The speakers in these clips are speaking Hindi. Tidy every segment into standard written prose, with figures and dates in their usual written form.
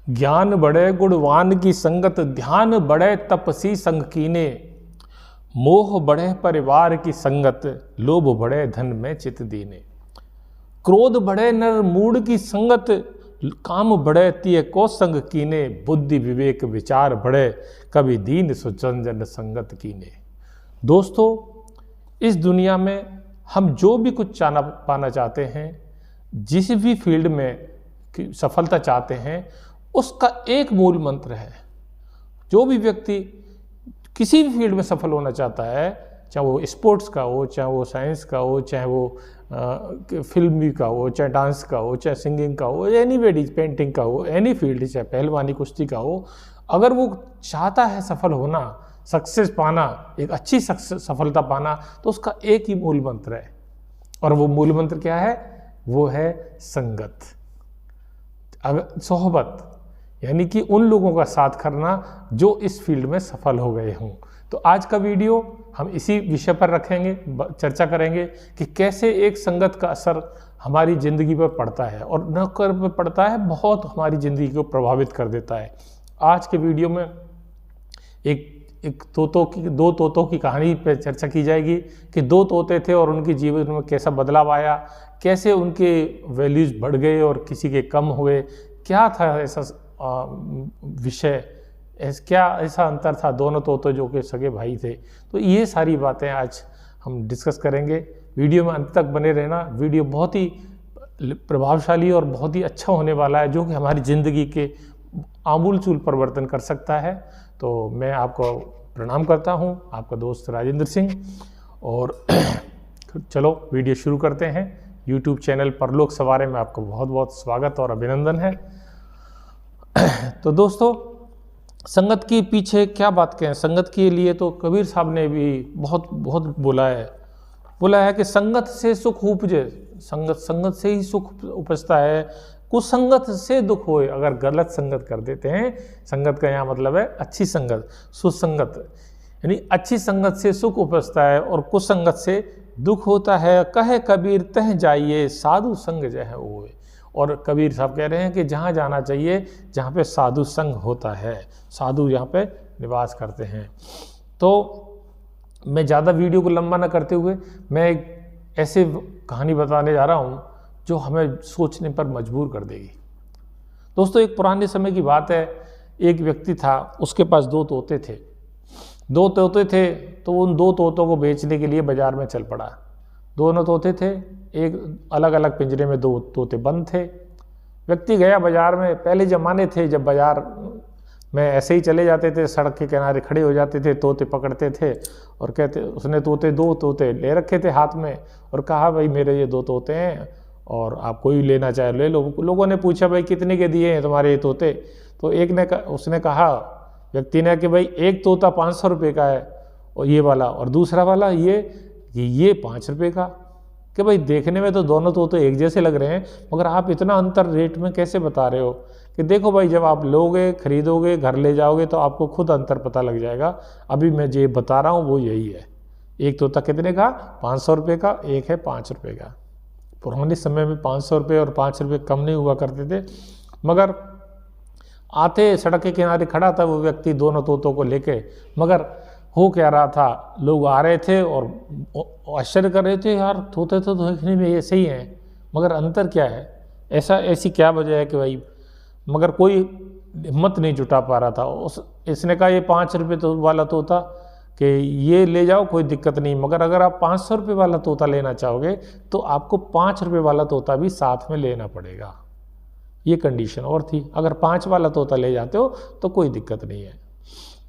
ज्ञान बढ़े गुणवान की संगत, ध्यान बढ़े तपसी संग कीने। मोह बढ़े परिवार की संगत, लोभ बढ़े धन में चित दीने। क्रोध बढ़े नर मूड की संगत, काम बढ़े तिय को संग कीने। बुद्धि विवेक विचार बढ़े, कभी दीन सुचंजन संगत कीने। दोस्तों, इस दुनिया में हम जो भी कुछ पाना चाहते हैं, जिस भी फील्ड में सफलता चाहते हैं, उसका एक मूल मंत्र है। जो भी व्यक्ति किसी भी फील्ड में सफल होना चाहता है, चाहे वो स्पोर्ट्स का हो, चाहे वो साइंस का हो, चाहे वो फिल्मी का हो, चाहे डांस का हो, चाहे सिंगिंग का हो, एनी वेडी पेंटिंग का हो, एनी फील्ड, चाहे पहलवानी कुश्ती का हो, अगर वो चाहता है सफल होना, सक्सेस पाना, एक अच्छी सफलता पाना, तो उसका एक ही मूल मंत्र है। और वो मूल मंत्र क्या है? वो है संगत, सोहबत, यानी कि उन लोगों का साथ करना जो इस फील्ड में सफल हो गए हों। तो आज का वीडियो हम इसी विषय पर रखेंगे, चर्चा करेंगे कि कैसे एक संगत का असर हमारी ज़िंदगी पर पड़ता है, और न कर पर पड़ता है, बहुत हमारी ज़िंदगी को प्रभावित कर देता है। आज के वीडियो में दो तोतों की कहानी पर चर्चा की जाएगी कि दो तोते थे और उनके जीवन में कैसा बदलाव आया, कैसे उनके वैल्यूज़ बढ़ गए और किसी के कम हुए, क्या था ऐसा विषय, क्या ऐसा अंतर था दोनों तोते जो कि सगे भाई थे। तो ये सारी बातें आज हम डिस्कस करेंगे। वीडियो में अंत तक बने रहना। वीडियो बहुत ही प्रभावशाली और बहुत ही अच्छा होने वाला है, जो कि हमारी ज़िंदगी के आमूल-चूल परिवर्तन कर सकता है। तो मैं आपको प्रणाम करता हूँ, आपका दोस्त राजेंद्र सिंह। और चलो वीडियो शुरू करते हैं। यूट्यूब चैनल परलोक सवारे में आपको बहुत बहुत स्वागत और अभिनंदन है। तो दोस्तों, संगत के पीछे क्या बात कहें? संगत के लिए तो कबीर साहब ने भी बहुत बोला है कि संगत से सुख उपजे, संगत से ही सुख उपजता है, कुसंगत से दुख होए। अगर गलत संगत कर देते हैं, संगत का यहाँ मतलब है अच्छी संगत, सुसंगत, यानी अच्छी संगत से सुख उपजता है और कुसंगत से दुख होता है। कहे कबीर तह जाइए, साधु संग जह होए। और कबीर साहब कह रहे हैं कि जहाँ जाना चाहिए जहाँ पे साधु संग होता है, साधु यहाँ पे निवास करते हैं। तो मैं ज़्यादा वीडियो को लंबा ना करते हुए मैं एक ऐसे कहानी बताने जा रहा हूँ जो हमें सोचने पर मजबूर कर देगी। दोस्तों, एक पुराने समय की बात है। एक व्यक्ति था, उसके पास दो तोते थे। तो उन दो तोतों को बेचने के लिए बाज़ार में चल पड़ा। दोनों तोते थे, एक अलग अलग पिंजरे में दो तोते बंद थे। व्यक्ति गया बाज़ार में। पहले ज़माने थे जब बाज़ार में ऐसे ही चले जाते थे, सड़क के किनारे खड़े हो जाते थे, तोते पकड़ते थे और कहते, उसने दो तोते ले रखे थे हाथ में और कहा, भाई मेरे ये दो तोते हैं और आप कोई लेना चाहे ले लो। लोगों ने पूछा, भाई कितने के दिए हैं तुम्हारे ये तोते? तो उसने कहा, व्यक्ति ने, कि भाई एक तोता 500 रुपये का है और ये वाला, और दूसरा वाला ये 5 रुपये का। कि भाई देखने में तो दोनों तोते एक जैसे लग रहे हैं, मगर आप इतना अंतर रेट में कैसे बता रहे हो? कि देखो भाई, जब आप लोगे, खरीदोगे, घर ले जाओगे तो आपको खुद अंतर पता लग जाएगा। अभी मैं जो बता रहा हूँ वो यही है। एक तोता कितने का? 500 रुपये का, एक है 5 रुपये का। पुराने समय में 500 रुपये और 5 रुपये कम नहीं हुआ करते थे। मगर आते सड़क के किनारे खड़ा था वो व्यक्ति दोनों तोतों को लेके। मगर हो क्या रहा था, लोग आ रहे थे और आश्चर्य कर रहे थे, यार तोते तो देखने में ऐसे ही हैं, मगर अंतर क्या है? ऐसी क्या वजह है कि भाई, मगर कोई हिम्मत नहीं जुटा पा रहा था। इसने कहा, ये 5 रुपये वाला तोता कि ये ले जाओ, कोई दिक्कत नहीं, मगर अगर आप 500 रुपये वाला तोता लेना चाहोगे तो आपको 5 रुपये वाला तोता भी साथ में लेना पड़ेगा। ये कंडीशन और थी। अगर 5 वाला तोता ले जाते हो तो कोई दिक्कत नहीं है।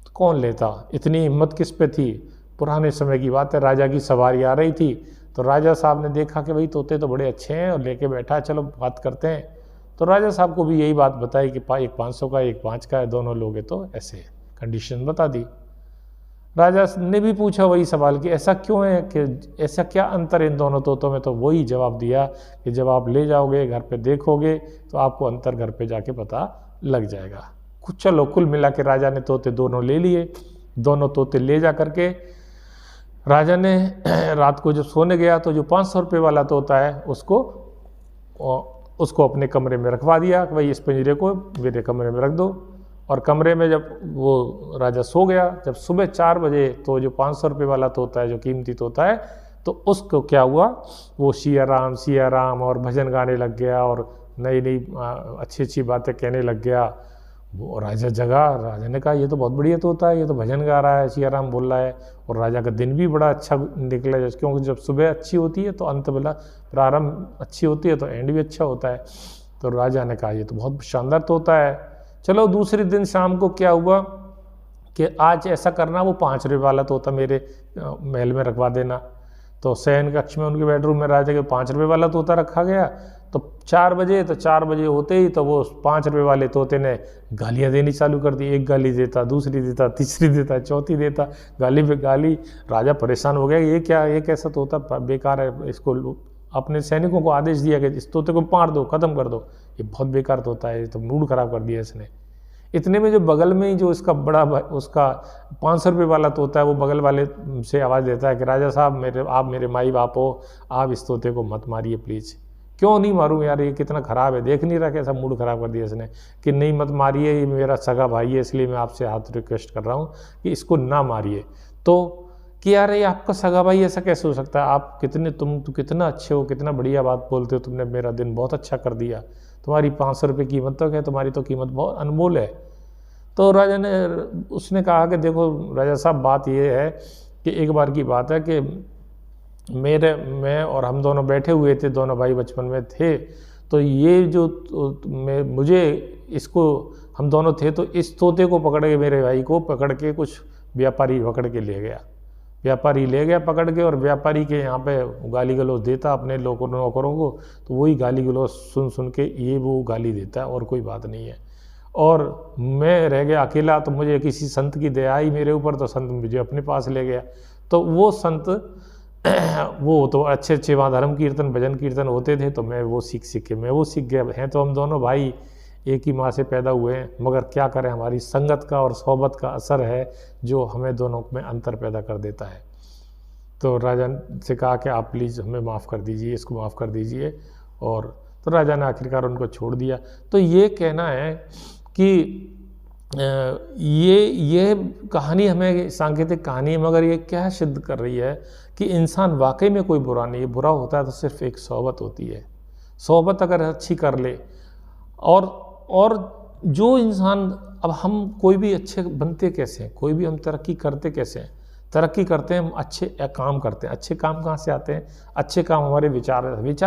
तो कौन लेता? इतनी हिम्मत किस पे थी? पुराने समय की बात है, राजा की सवारी आ रही थी तो राजा साहब ने देखा कि भाई तोते तो बड़े अच्छे हैं और लेके बैठा, चलो बात करते हैं। तो राजा साहब को भी यही बात बताई कि एक 500 का, एक 5 का है, दोनों लोगे तो ऐसे कंडीशन बता दी। राजा ने भी पूछा वही सवाल कि ऐसा क्यों है, कि ऐसा क्या अंतर इन दोनों तोतों में? तो वही जवाब दिया कि जब आप ले जाओगे, घर पे देखोगे तो आपको अंतर घर पे जाके पता लग जाएगा। चलो कुल मिला के राजा ने तोते दोनों ले लिए। दोनों तोते ले जा करके राजा ने रात को जब सोने गया तो जो 500 रुपये वाला तोता है उसको उसको अपने कमरे में रखवा दिया कि भाई इस पिंजरे को मेरे कमरे में रख दो। और कमरे में जब वो राजा सो गया, जब सुबह 4 बजे तो जो 500 रुपये वाला तोता है, जो कीमती तोता है, तो उसको क्या हुआ, वो सिया राम और भजन गाने लग गया और नई नई अच्छी अच्छी बातें कहने लग गया। वो राजा जगा, राजा ने कहा ये तो बहुत बढ़िया तोता है, ये तो भजन गा रहा है, सिया राम बोल रहा है। और राजा का दिन भी बड़ा अच्छा निकला, क्योंकि जब सुबह अच्छी होती है तो अंत बेला प्रारंभ अच्छी होती है तो एंड भी अच्छा होता है। तो राजा ने कहा ये तो बहुत शानदार तोता है। चलो दूसरे दिन शाम को क्या हुआ कि आज ऐसा करना, वो 5 रुपये वाला तोता मेरे महल में रखवा देना। तो शयन कक्ष में उनके बेडरूम में राजा के 5 रुपये वाला तोता रखा गया। तो 4 बजे होते ही तो वो 5 रुपये वाले तोते ने गालियाँ देनी चालू कर दी। एक गाली देता, दूसरी देता, तीसरी देता, चौथी देता, गाली पे गाली। राजा परेशान हो गया, ये क्या, ये कैसा तोता बेकार है। इसको अपने सैनिकों को आदेश दिया कि इस तोते को मार दो, ख़त्म कर दो, ये बहुत बेकार तोता है, तो मूड ख़राब कर दिया इसने। इतने में जो बगल में ही जो इसका बड़ा उसका 500 रुपये वाला तोता है, वो बगल वाले से आवाज़ देता है कि राजा साहब आप मेरे माई बाप हो, आप इस तोते को मत मारिए प्लीज़। क्यों नहीं मारूं यार, ये कितना ख़राब है, देख नहीं रहा कैसा मूड ख़राब कर दिया इसने कि नहीं मत मारिए, ये मेरा सगा भाई है, इसलिए मैं आपसे हाथ रिक्वेस्ट कर रहा हूँ कि इसको ना मारिए। तो कि यार ये आपका सगा भाई ऐसा कैसे हो सकता है, आप तुम कितना अच्छे हो, कितना बढ़िया बात बोलते हो, तुमने मेरा दिन बहुत अच्छा कर दिया, तुम्हारी 500 रुपये कीमत तो है, तुम्हारी तो कीमत बहुत अनमोल है। तो राजा ने उसने कहा कि देखो राजा साहब, बात ये है कि एक बार की बात है कि मैं और हम दोनों बैठे हुए थे, दोनों भाई बचपन में थे। तो ये जो मुझे इसको, हम दोनों थे, तो इस तोते को पकड़ के, मेरे भाई को पकड़ के कुछ व्यापारी पकड़ के ले गया। व्यापारी ले गया पकड़ के, और व्यापारी के यहाँ पे गाली गलौज देता अपने लोगों नौकरों को। तो वही गाली गलौज सुन के ये वो गाली देता है, और कोई बात नहीं है। और मैं रह गया अकेला, तो मुझे किसी संत की दया आई मेरे ऊपर, तो संत मुझे अपने पास ले गया। तो वो संत वो तो अच्छे वहाँ धर्म कीर्तन भजन कीर्तन होते थे, तो मैं वो सीख गया। हैं तो हम दोनों भाई एक ही माँ से पैदा हुए हैं, मगर क्या करें, हमारी संगत का और सोहबत का असर है जो हमें दोनों में अंतर पैदा कर देता है। तो राजा से कहा कि आप प्लीज़ हमें माफ़ कर दीजिए, इसको माफ़ कर दीजिए। और तो राजा ने आखिरकार उनको छोड़ दिया। तो ये कहना है कि ये कहानी हमें सांकेतिक कहानी है, मगर ये क्या सिद्ध कर रही है कि इंसान वाकई में कोई बुरा नहीं है। बुरा होता है तो सिर्फ एक सोहबत होती है। सोहबत अगर अच्छी कर ले, और जो इंसान, अब हम कोई भी अच्छे बनते कैसे हैं, कोई भी हम तरक्की करते कैसे हैं, तरक्की करते हैं हम अच्छे काम करते हैं। अच्छे काम कहाँ से आते हैं, अच्छे काम हमारे विचार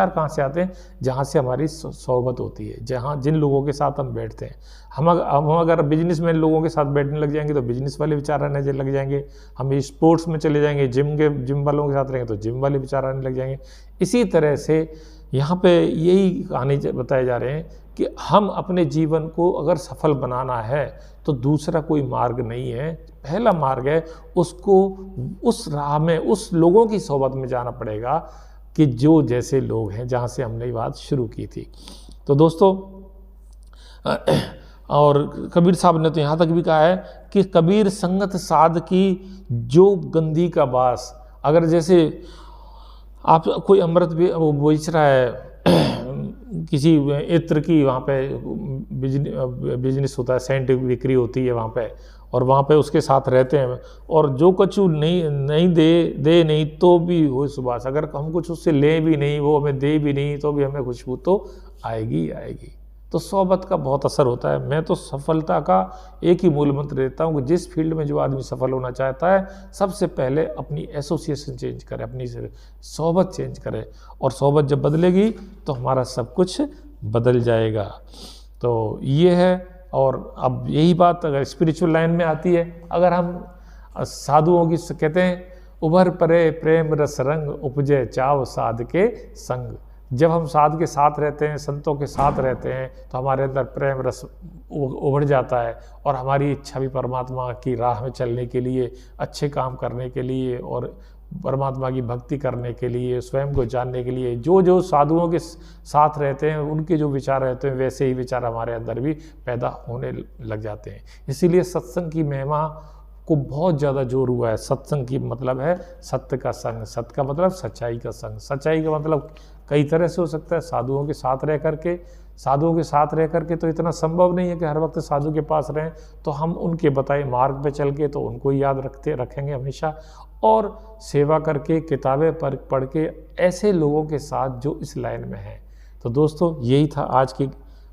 कहाँ से आते हैं, जहाँ से हमारी सोहबत होती है, जहाँ जिन लोगों के साथ हम बैठते हैं। हम अगर बिजनेस में लोगों के साथ बैठने लग जाएंगे तो बिजनेस वाले विचार आने लग जाएंगे। हम स्पोर्ट्स में चले जाएंगे, जिम वालों के साथ रहेंगे तो जिम वाले विचार आने लग जाएंगे। इसी तरह से यहाँ पे यही कहानी बताए जा रहे हैं कि हम अपने जीवन को अगर सफल बनाना है तो दूसरा कोई मार्ग नहीं है। पहला मार्ग है उसको उस राह में, उस लोगों की सोहबत में जाना पड़ेगा कि जो जैसे लोग हैं, जहाँ से हमने ये बात शुरू की थी। तो दोस्तों, और कबीर साहब ने तो यहाँ तक भी कहा है कि कबीर संगत साध की जो गंदी का बास। अगर जैसे आप कोई अमृत भी वो बेच रहा है किसी इत्र की, वहाँ पे बिजनेस होता है, सेंट बिक्री होती है वहाँ पे, और वहाँ पे उसके साथ रहते हैं, और जो कछु नहीं दे नहीं तो भी हो सुबास। अगर हम कुछ उससे लें भी नहीं, वो हमें दे भी नहीं, तो भी हमें खुशबू तो आएगी आएगी। तो सोहबत का बहुत असर होता है। मैं तो सफलता का एक ही मूल मंत्र देता हूँ कि जिस फील्ड में जो आदमी सफल होना चाहता है, सबसे पहले अपनी एसोसिएशन चेंज करे, अपनी सोहबत चेंज करे, और सोहबत जब बदलेगी तो हमारा सब कुछ बदल जाएगा। तो ये है। और अब यही बात अगर स्पिरिचुअल लाइन में आती है, अगर हम साधुओं की कहते हैं, उभर परे प्रेम रस रंग, उपजे चाव साध के संग। जब हम साध के साथ रहते हैं, संतों के साथ रहते हैं, तो हमारे अंदर प्रेम रस उभर जाता है, और हमारी इच्छा भी परमात्मा की राह में चलने के लिए, अच्छे काम करने के लिए, और परमात्मा की भक्ति करने के लिए, स्वयं को जानने के लिए, जो साधुओं के साथ रहते हैं, उनके जो विचार रहते हैं, वैसे ही विचार हमारे अंदर भी पैदा होने लग जाते हैं। इसीलिए सत्संग की महिमा को बहुत ज़्यादा जोर हुआ है। सत्संग की मतलब है सत्य का संग, सत्य का मतलब सच्चाई का संग। सच्चाई का मतलब कई तरह से हो सकता है, साधुओं के साथ रह करके। साधुओं के साथ रह करके तो इतना संभव नहीं है कि हर वक्त साधु के पास रहें, तो हम उनके बताए मार्ग पे चल के तो उनको याद रखेंगे हमेशा, और सेवा करके किताबें पढ़ के ऐसे लोगों के साथ जो इस लाइन में हैं। तो दोस्तों यही था आज की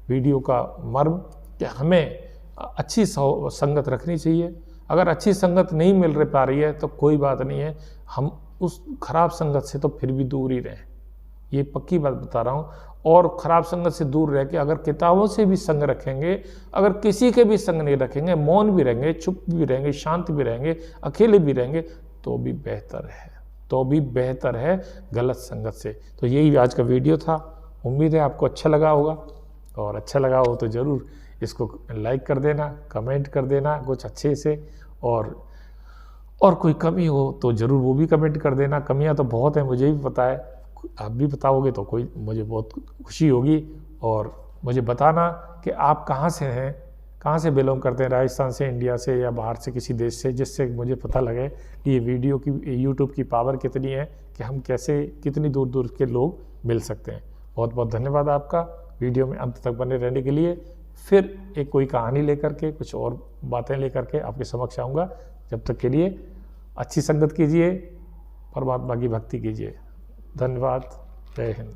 वीडियो का मर्म कि हमें अच्छी संगत रखनी चाहिए। अगर अच्छी संगत नहीं मिल पा रही है तो कोई बात नहीं है, हम उस खराब संगत से तो फिर भी दूर ही रहें, ये पक्की बात बता रहा हूँ। और ख़राब संगत से दूर रह के अगर किताबों से भी संग रखेंगे, अगर किसी के भी संग नहीं रखेंगे, मौन भी रहेंगे, चुप भी रहेंगे, शांत भी रहेंगे, अकेले भी रहेंगे, तो भी बेहतर है गलत संगत से। तो यही आज का वीडियो था। उम्मीद है आपको अच्छा लगा होगा, और अच्छा लगा हो तो ज़रूर इसको लाइक कर देना, कमेंट कर देना कुछ अच्छे से, और कोई कमी हो तो ज़रूर वो भी कमेंट कर देना। कमियां तो बहुत हैं, मुझे भी पता है, आप भी बताओगे तो मुझे बहुत खुशी होगी। और मुझे बताना कि आप कहाँ से हैं, कहाँ से बिलोंग करते हैं, राजस्थान से, इंडिया से, या बाहर से किसी देश से, जिससे मुझे पता लगे कि ये वीडियो की यूट्यूब की पावर कितनी है, कि हम कैसे कितनी दूर दूर के लोग मिल सकते हैं। बहुत बहुत धन्यवाद आपका वीडियो में अंत तक बने रहने के लिए। फिर एक कोई कहानी लेकर के, कुछ और बातें लेकर के आपके समक्ष आऊँगा। जब तक के लिए अच्छी संगत कीजिए, परमात्मा की भक्ति कीजिए। धन्यवाद। जय हिंद।